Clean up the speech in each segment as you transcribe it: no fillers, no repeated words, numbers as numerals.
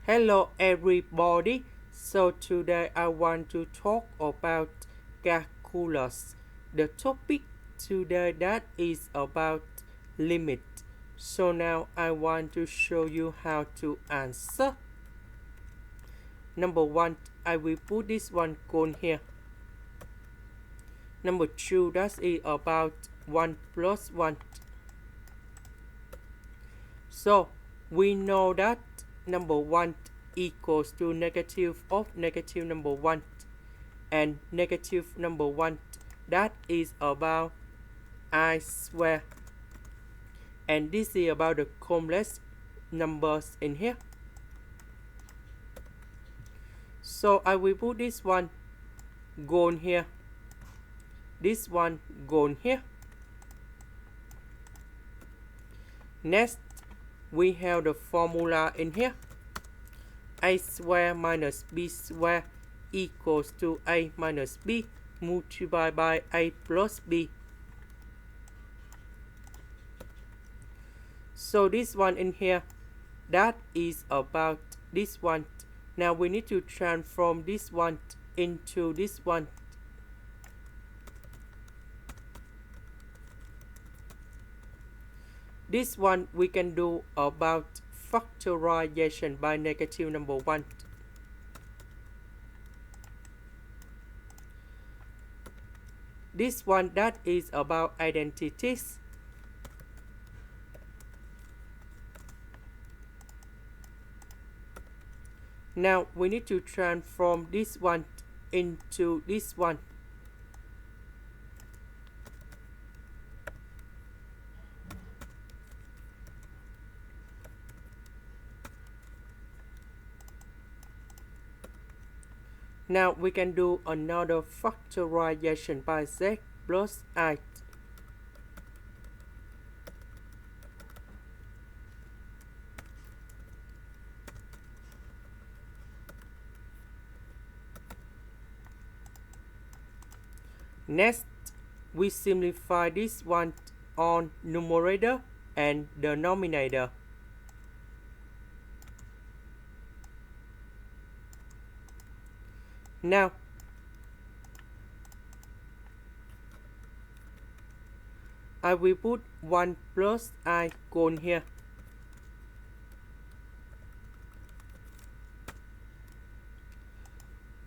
Hello everybody. So today I want to talk about calculus. The topic today that is about limit. So now I want to show you how to answer. Number 1, I will put this one cone here. Number 2, that is about 1 plus 1. So we know that number 1 equals to negative of negative number 1, and negative number 1 that is about I square, and this is about the complex numbers in here. So I will put this one gone here, this one gone here. Next we have the formula in here. A square minus b square equals to a minus b multiplied by a plus b. So this one in here, that is about this one. Now we need to transform this one into this one. This one we can do about factorization by negative number 1. This one that is about identities. Now we need to transform this one into this one. Now we can do another factorization by z plus I. Next, we simplify this one on numerator and denominator. Now, I will put 1 plus I cone here.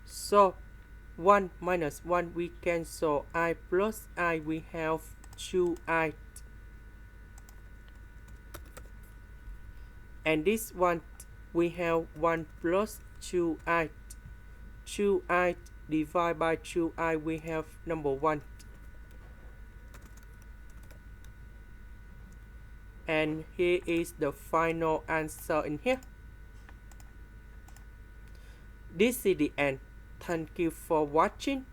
So 1 minus 1 we cancel, I plus I we have 2I. And this one we have 1 plus 2I. 2I divided by 2I we have number 1. And here is the final answer in here. This is the end. Thank you for watching.